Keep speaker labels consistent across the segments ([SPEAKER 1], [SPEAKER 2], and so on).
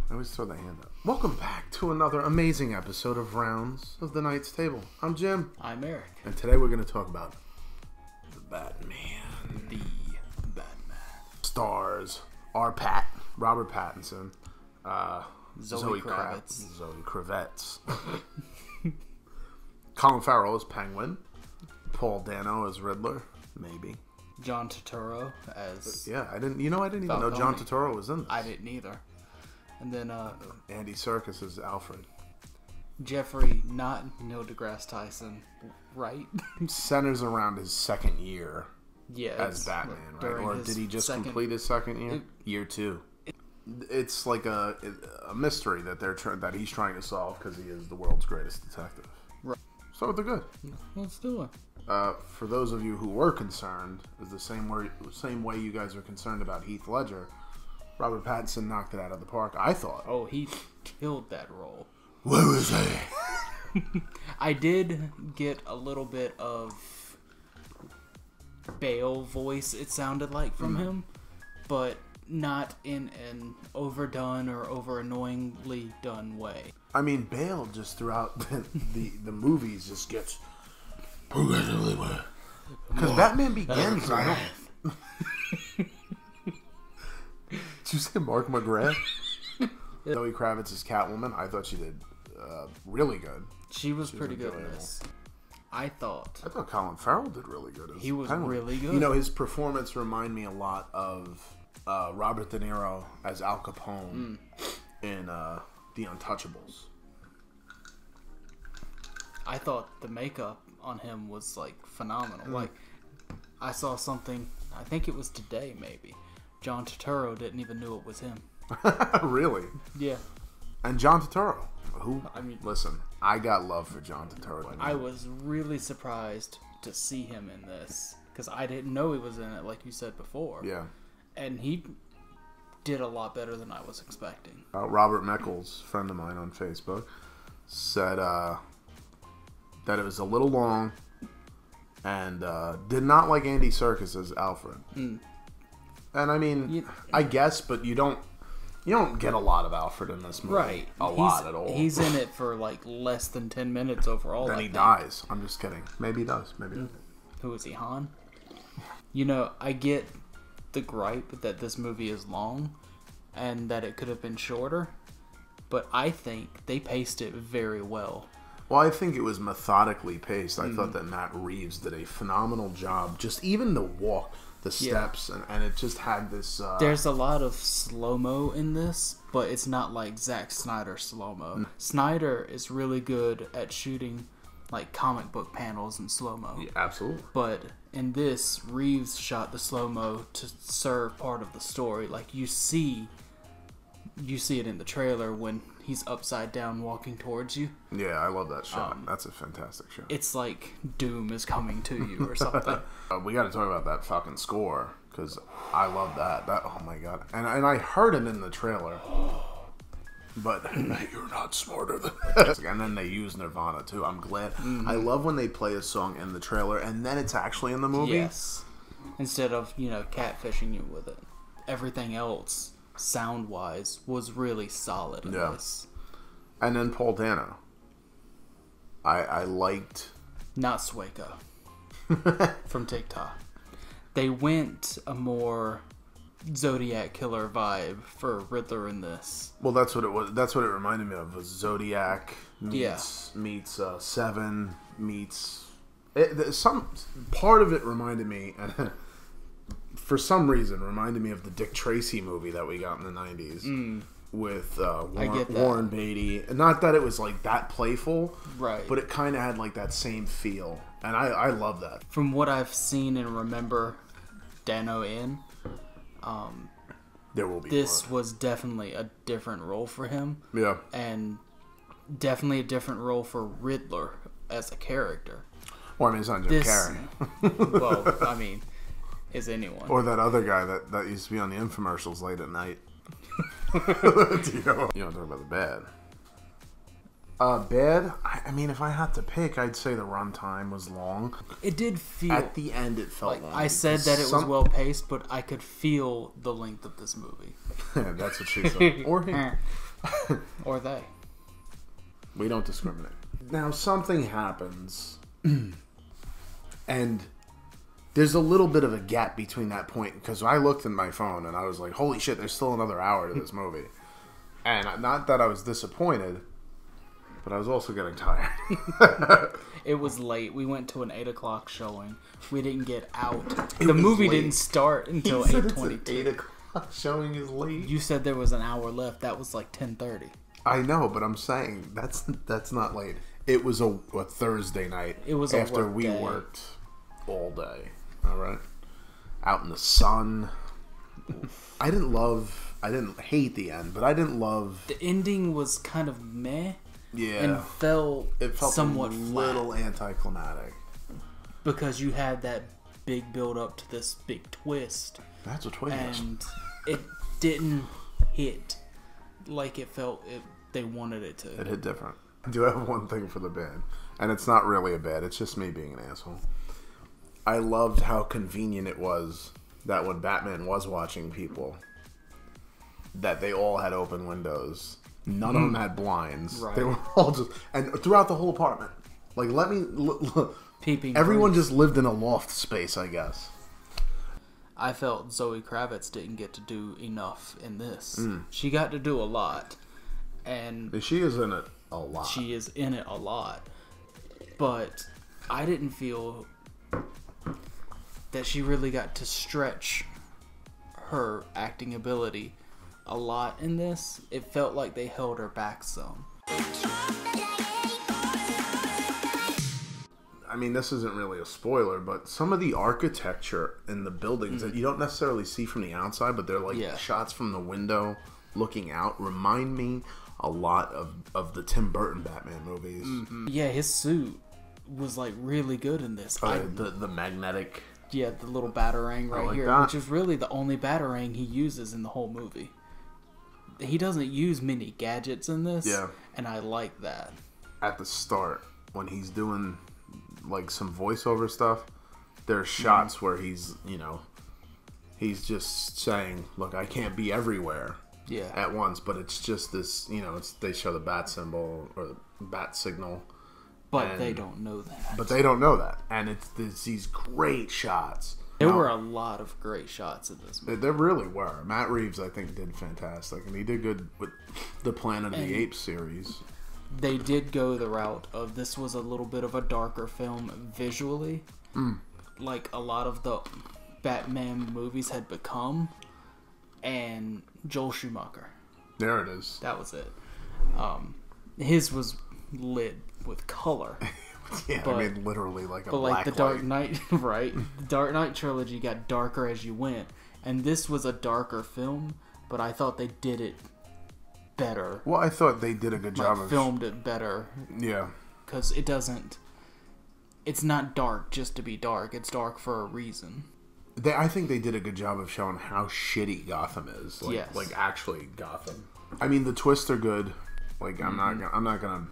[SPEAKER 1] I always throw the hand up. Welcome back to another amazing episode of Rounds of the Knight's Table. I'm Jim.
[SPEAKER 2] I'm Eric.
[SPEAKER 1] And today we're going to talk about the Batman.
[SPEAKER 2] The Batman.
[SPEAKER 1] Stars are Robert Pattinson, Zoe Kravitz, Colin Farrell as Penguin, Paul Dano as Riddler, maybe.
[SPEAKER 2] John Turturro as
[SPEAKER 1] I didn't even know John Turturro was in this.
[SPEAKER 2] I didn't either. And then
[SPEAKER 1] Andy Serkis as Alfred.
[SPEAKER 2] Jeffrey, not Neil deGrasse Tyson, right?
[SPEAKER 1] Centers around his second year as
[SPEAKER 2] it's
[SPEAKER 1] Batman, right? Or did he just complete his second year? Year 2. It's like a mystery that he's trying to solve because he is the world's greatest detective.
[SPEAKER 2] Right.
[SPEAKER 1] So they're good.
[SPEAKER 2] Let's do it.
[SPEAKER 1] For those of you who were concerned, is the same way you guys are concerned about Heath Ledger. Robert Pattinson knocked it out of the park, I thought.
[SPEAKER 2] Oh, he killed that role.
[SPEAKER 1] Where was he?
[SPEAKER 2] I did get a little bit of Bale voice, it sounded like, from him, but not in an overdone or over annoyingly done way.
[SPEAKER 1] I mean, Bale just throughout the movies just gets progressively worse. Because Batman Begins, I don't... Did you say Mark McGrath? Zoe Kravitz is Catwoman. I thought she did really good.
[SPEAKER 2] She was pretty good in this. I thought
[SPEAKER 1] Colin Farrell did really good.
[SPEAKER 2] He was
[SPEAKER 1] Penguin.
[SPEAKER 2] really good.
[SPEAKER 1] You know, his performance reminded me a lot of Robert De Niro as Al Capone in The Untouchables.
[SPEAKER 2] I thought the makeup on him was like phenomenal. Like, I saw something, I think it was today maybe. John Turturro didn't even know it was him.
[SPEAKER 1] Really?
[SPEAKER 2] Yeah.
[SPEAKER 1] And John Turturro, listen, I got love for John Turturro.
[SPEAKER 2] I was really surprised to see him in this because I didn't know he was in it, like you said before.
[SPEAKER 1] Yeah.
[SPEAKER 2] And he did a lot better than I was expecting.
[SPEAKER 1] Robert Meckles, friend of mine on Facebook, said that it was a little long and did not like Andy Serkis as Alfred. And I mean, I guess, but you don't get a lot of Alfred in this movie.
[SPEAKER 2] Right.
[SPEAKER 1] Lot at all.
[SPEAKER 2] He's in it for like less than 10 minutes overall.
[SPEAKER 1] Then he dies. I'm just kidding. Maybe he does. Maybe he doesn't.
[SPEAKER 2] Who is he, Han? You know, I get the gripe that this movie is long and that it could have been shorter, but I think they paced it very well.
[SPEAKER 1] Well, I think it was methodically paced. I thought that Matt Reeves did a phenomenal job. Just even the walk, the steps, and it just had this...
[SPEAKER 2] There's a lot of slow-mo in this, but it's not like Zack Snyder slow-mo. Snyder is really good at shooting like comic book panels in slow-mo.
[SPEAKER 1] Yeah, absolutely.
[SPEAKER 2] But in this, Reeves shot the slow-mo to serve part of the story. Like, you see it in the trailer when he's upside down walking towards you.
[SPEAKER 1] Yeah, I love that shot. That's a fantastic shot.
[SPEAKER 2] It's like Doom is coming to you or something.
[SPEAKER 1] We got to talk about that fucking score because I love that. Oh my god! And I heard it in the trailer, but you're not smarter than that. And then they use Nirvana too. I'm glad. I love when they play a song in the trailer and then it's actually in the movie.
[SPEAKER 2] Yes, instead of catfishing you with it. Everything else, sound-wise, was really solid in this. And
[SPEAKER 1] then Paul Dano. I liked...
[SPEAKER 2] Not Sueco. From TikTok. They went a more Zodiac killer vibe for Riddler in this.
[SPEAKER 1] Well, that's what it was. That's what it reminded me of. Was Zodiac meets Seven meets... some part of it reminded me... and for some reason, reminded me of the Dick Tracy movie that we got in the 90s with Warren Beatty. Not that it was like that playful,
[SPEAKER 2] right?
[SPEAKER 1] But it kind of had like that same feel, and I love that.
[SPEAKER 2] From what I've seen and remember Dano in,
[SPEAKER 1] there will be
[SPEAKER 2] this was definitely a different role for him.
[SPEAKER 1] Yeah,
[SPEAKER 2] and definitely a different role for Riddler as a character.
[SPEAKER 1] Well, I mean, it's not Jim Carrey.
[SPEAKER 2] Well, I mean. Is anyone.
[SPEAKER 1] Or that other guy that used to be on the infomercials late at night. You don't talk about the bad. Bad? I mean, if I had to pick, I'd say the runtime was long.
[SPEAKER 2] It did feel...
[SPEAKER 1] At the end, it felt
[SPEAKER 2] like
[SPEAKER 1] long.
[SPEAKER 2] I said that it was well-paced, but I could feel the length of this movie.
[SPEAKER 1] That's what she said. Or him.
[SPEAKER 2] Or they.
[SPEAKER 1] We don't discriminate. Now, something happens, and there's a little bit of a gap between that point, because I looked at my phone, and I was like, holy shit, there's still another hour to this movie. And not that I was disappointed, but I was also getting tired.
[SPEAKER 2] It was late. We went to an 8 o'clock showing. We didn't get out. The movie didn't start until 8:22.
[SPEAKER 1] 8 o'clock showing is late.
[SPEAKER 2] You said there was an hour left. That was like 10:30.
[SPEAKER 1] I know, but I'm saying that's not late. It was a Thursday night.
[SPEAKER 2] It was
[SPEAKER 1] after we worked all day. All right, out in the sun. I didn't hate the end, but I didn't love.
[SPEAKER 2] The ending was kind of meh.
[SPEAKER 1] Yeah,
[SPEAKER 2] and it felt somewhat
[SPEAKER 1] a little anticlimactic
[SPEAKER 2] because you had that big build up to this big twist.
[SPEAKER 1] That's a twist,
[SPEAKER 2] and it didn't hit like it felt they wanted it to.
[SPEAKER 1] It hit different. I do have one thing for the bad, and it's not really a bad. It's just me being an asshole. I loved how convenient it was that when Batman was watching people, that they all had open windows. None of them had blinds.
[SPEAKER 2] Right.
[SPEAKER 1] They were all just... And throughout the whole apartment. Like,
[SPEAKER 2] Peeping
[SPEAKER 1] everyone just lived in a loft space, I guess.
[SPEAKER 2] I felt Zoe Kravitz didn't get to do enough in this. She got to do a lot. And
[SPEAKER 1] she is in it a lot.
[SPEAKER 2] She is in it a lot. But I didn't feel that she really got to stretch her acting ability a lot in this. It felt like they held her back some.
[SPEAKER 1] I mean, this isn't really a spoiler, but some of the architecture in the buildings that you don't necessarily see from the outside, but they're like shots from the window looking out, remind me a lot of the Tim Burton Batman movies.
[SPEAKER 2] Mm-hmm. Yeah, his suit was like really good in this.
[SPEAKER 1] The magnetic...
[SPEAKER 2] Yeah, the little batarang right here,
[SPEAKER 1] that.
[SPEAKER 2] which is really the only batarang he uses in the whole movie. He doesn't use many gadgets in this, and I like that.
[SPEAKER 1] At the start, when he's doing like some voiceover stuff, there's shots where he's just saying, "Look, I can't be everywhere at once," but it's just this, they show the bat symbol or the bat signal.
[SPEAKER 2] But they don't know that.
[SPEAKER 1] But they don't know that, and it's these great shots.
[SPEAKER 2] There were a lot of great shots in this movie.
[SPEAKER 1] There really were. Matt Reeves, I think, did fantastic, and he did good with the Planet of the Apes series.
[SPEAKER 2] They did go the route of this was a little bit of a darker film visually, like a lot of the Batman movies had become, and Joel Schumacher.
[SPEAKER 1] There it is.
[SPEAKER 2] That was it. His was lit with color.
[SPEAKER 1] Yeah, but, I mean, literally like a
[SPEAKER 2] but
[SPEAKER 1] black
[SPEAKER 2] like the Dark Knight, right? The Dark Knight trilogy got darker as you went, and this was a darker film, but I thought they did it better.
[SPEAKER 1] Well, I thought they did a good job of...
[SPEAKER 2] filmed it better.
[SPEAKER 1] Yeah.
[SPEAKER 2] Because it doesn't... It's not dark just to be dark. It's dark for a reason.
[SPEAKER 1] I think they did a good job of showing how shitty Gotham is. Like actually Gotham. I mean, the twists are good. Like, I'm not gonna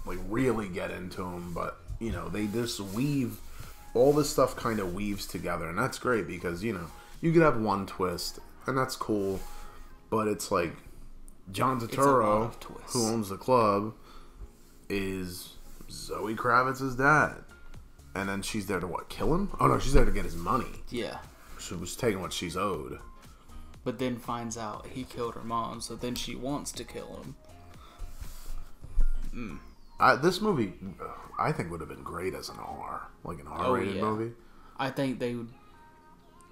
[SPEAKER 1] like really get into them, but they just weave all this stuff, kind of weaves together, and that's great because you could have one twist and that's cool, but it's like John Turturro, who owns the club, is Zoe Kravitz's dad, and then she's there to kill him? Oh no, she's there to get his money.
[SPEAKER 2] Yeah,
[SPEAKER 1] she was taking what she's owed,
[SPEAKER 2] but then finds out he killed her mom, so then she wants to kill him.
[SPEAKER 1] This movie, I think, would have been great as an R-rated movie.
[SPEAKER 2] I think they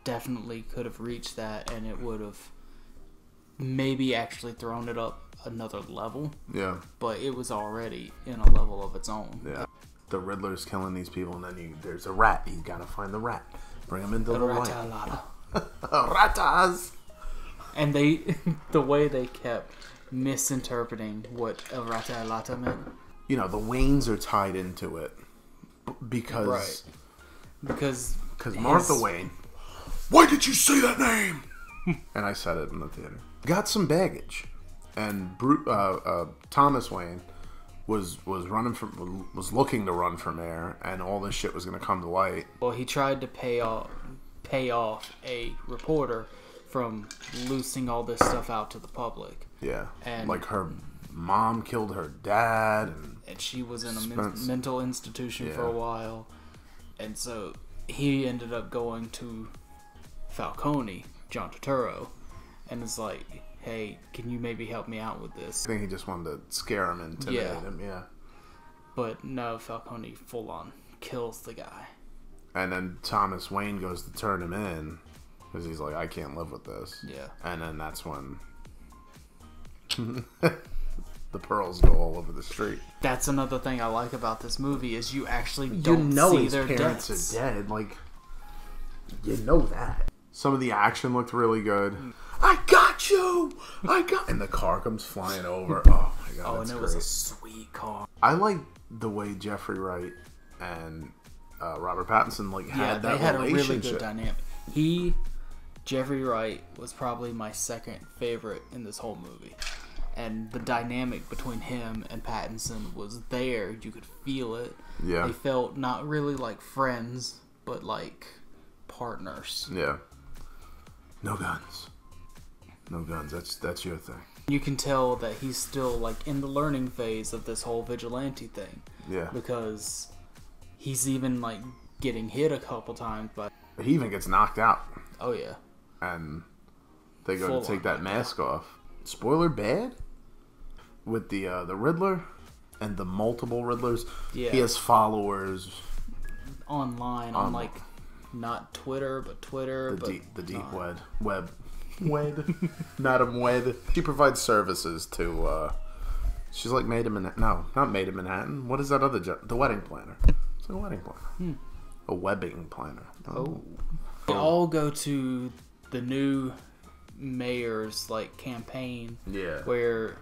[SPEAKER 2] definitely could have reached that, and it would have maybe actually thrown it up another level. Yeah. But it was already in a level of its own.
[SPEAKER 1] Yeah. The Riddler's killing these people, and then there's a rat. You gotta find the rat. Bring him into the light. Ratas!
[SPEAKER 2] And the way they kept misinterpreting what El Rata Lata meant.
[SPEAKER 1] The Waynes are tied into it because Martha Wayne. Why did you say that name? And I said it in the theater. Got some baggage, and Thomas Wayne was looking to run for mayor, and all this shit was going to come to light.
[SPEAKER 2] Well, he tried to pay off a reporter from loosing all this stuff out to the public.
[SPEAKER 1] Yeah.
[SPEAKER 2] And
[SPEAKER 1] like her mom killed her dad.
[SPEAKER 2] And she was in a mental institution for a while. And so he ended up going to Falcone, John Turturro, and it's like, hey, can you maybe help me out with this?
[SPEAKER 1] I think he just wanted to scare him and intimidate him, yeah.
[SPEAKER 2] But no, Falcone full on kills the guy.
[SPEAKER 1] And then Thomas Wayne goes to turn him in because he's like, I can't live with this.
[SPEAKER 2] Yeah.
[SPEAKER 1] And then that's when the pearls go all over the street.
[SPEAKER 2] That's another thing I like about this movie is you actually don't see
[SPEAKER 1] his
[SPEAKER 2] their
[SPEAKER 1] parents
[SPEAKER 2] deaths.
[SPEAKER 1] are dead. Like, you know that. Some of the action looked really good. I got you! And the car comes flying over. Oh my god,
[SPEAKER 2] Oh, and it was a sweet car.
[SPEAKER 1] I like the way Jeffrey Wright and Robert Pattinson had that relationship.
[SPEAKER 2] They had a really good dynamic. Jeffrey Wright was probably my second favorite in this whole movie. And the dynamic between him and Pattinson was there. You could feel it.
[SPEAKER 1] Yeah.
[SPEAKER 2] They felt not really like friends, but like partners.
[SPEAKER 1] Yeah. No guns. No guns. That's your thing.
[SPEAKER 2] You can tell that he's still like in the learning phase of this whole vigilante thing.
[SPEAKER 1] Yeah.
[SPEAKER 2] Because he's even like getting hit a couple times, but
[SPEAKER 1] he even gets knocked out.
[SPEAKER 2] Oh yeah.
[SPEAKER 1] And they go to take that mask off. Spoiler bad? With the Riddler and the multiple Riddlers. Yeah. He has followers
[SPEAKER 2] online on like not Twitter, but Twitter.
[SPEAKER 1] The deep web. Madam Wed. She provides services to she's like Maid of Manhattan. No, not Maid of Manhattan. What is that other job? The wedding planner. It's like a wedding planner. A webbing planner.
[SPEAKER 2] Oh. They all go to the new mayor's like campaign.
[SPEAKER 1] Yeah.
[SPEAKER 2] Where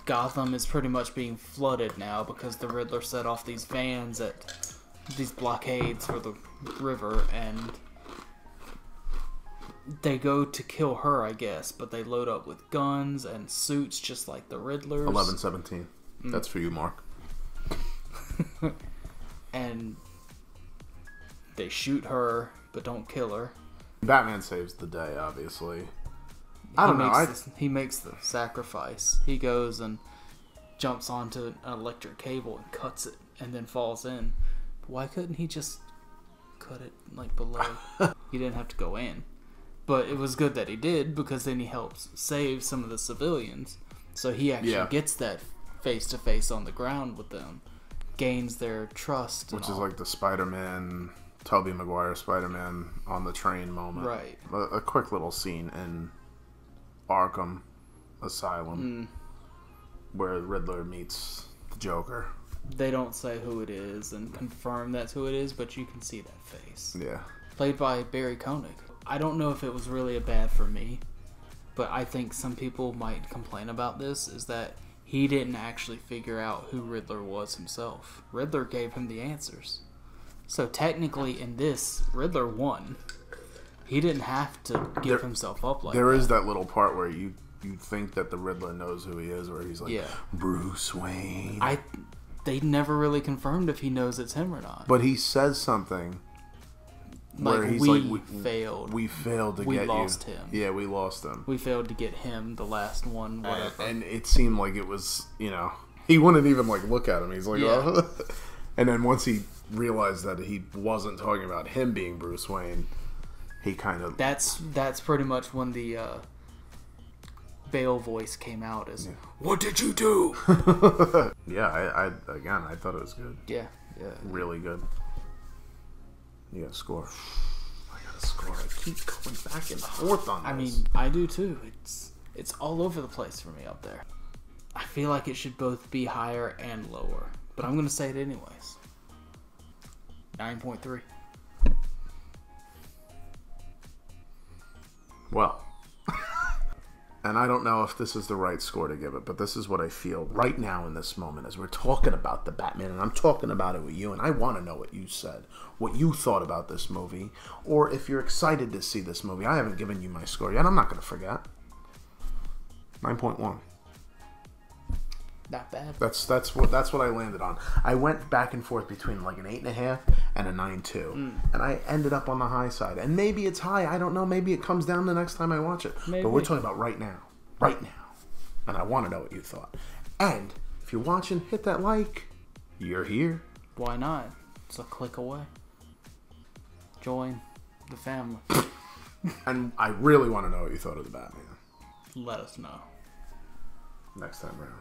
[SPEAKER 2] Gotham is pretty much being flooded now because the Riddler set off these vans at these blockades for the river, and they go to kill her, I guess, but they load up with guns and suits just like the Riddler's.
[SPEAKER 1] 11-17. That's for you, Mark.
[SPEAKER 2] And they shoot her, but don't kill her.
[SPEAKER 1] Batman saves the day, obviously. I don't know.
[SPEAKER 2] He makes the sacrifice. He goes and jumps onto an electric cable and cuts it, and then falls in. Why couldn't he just cut it like below? He didn't have to go in. But it was good that he did, because then he helps save some of the civilians. So he actually gets that face-to-face on the ground with them. Gains their trust.
[SPEAKER 1] Which is like the Spider-Man, Tobey Maguire Spider-Man on the train moment.
[SPEAKER 2] Right.
[SPEAKER 1] A quick little scene in Arkham Asylum where Riddler meets the Joker.
[SPEAKER 2] They don't say who it is and confirm that's who it is, but you can see that face.
[SPEAKER 1] Yeah.
[SPEAKER 2] Played by Barry Koenig. I don't know if it was really a bad for me, but I think some people might complain about this, is that he didn't actually figure out who Riddler was himself. Riddler gave him the answers. So technically in this, Riddler won. He didn't have to give himself up like that.
[SPEAKER 1] There is that little part where you think that the Riddler knows who he is, where he's like, Bruce Wayne.
[SPEAKER 2] They never really confirmed if he knows it's him or not.
[SPEAKER 1] But he says something where he's
[SPEAKER 2] we failed.
[SPEAKER 1] We failed to get you. We
[SPEAKER 2] lost him.
[SPEAKER 1] Yeah, we lost him.
[SPEAKER 2] We failed to get him, the last one, whatever.
[SPEAKER 1] And it seemed like it was, he wouldn't even look at him. He's like, oh. And then once he realized that he wasn't talking about him being Bruce Wayne, he kind of...
[SPEAKER 2] That's pretty much when the Bale voice came out as, what did you do?
[SPEAKER 1] I thought it was good.
[SPEAKER 2] Yeah.
[SPEAKER 1] Really good. You got to score. I got to score. I keep going back and forth on this.
[SPEAKER 2] I mean, I do too. It's all over the place for me up there. I feel like it should both be higher and lower, but I'm going to say it anyways. 9.3.
[SPEAKER 1] Well, and I don't know if this is the right score to give it, but this is what I feel right now in this moment as we're talking about the Batman, and I'm talking about it with you, and I want to know what you said, what you thought about this movie, or if you're excited to see this movie. I haven't given you my score yet. I'm not going to forget. 9.1.
[SPEAKER 2] Not bad.
[SPEAKER 1] That's what I landed on. I went back and forth between like an 8.5 and a 9.2, and I ended up on the high side. And maybe it's high. I don't know. Maybe it comes down the next time I watch it.
[SPEAKER 2] Maybe.
[SPEAKER 1] But we're talking about right now, and I want to know what you thought. And if you're watching, hit that like. You're here.
[SPEAKER 2] Why not? It's a click away. Join the family.
[SPEAKER 1] And I really want to know what you thought of the Batman.
[SPEAKER 2] Let us know
[SPEAKER 1] next time around.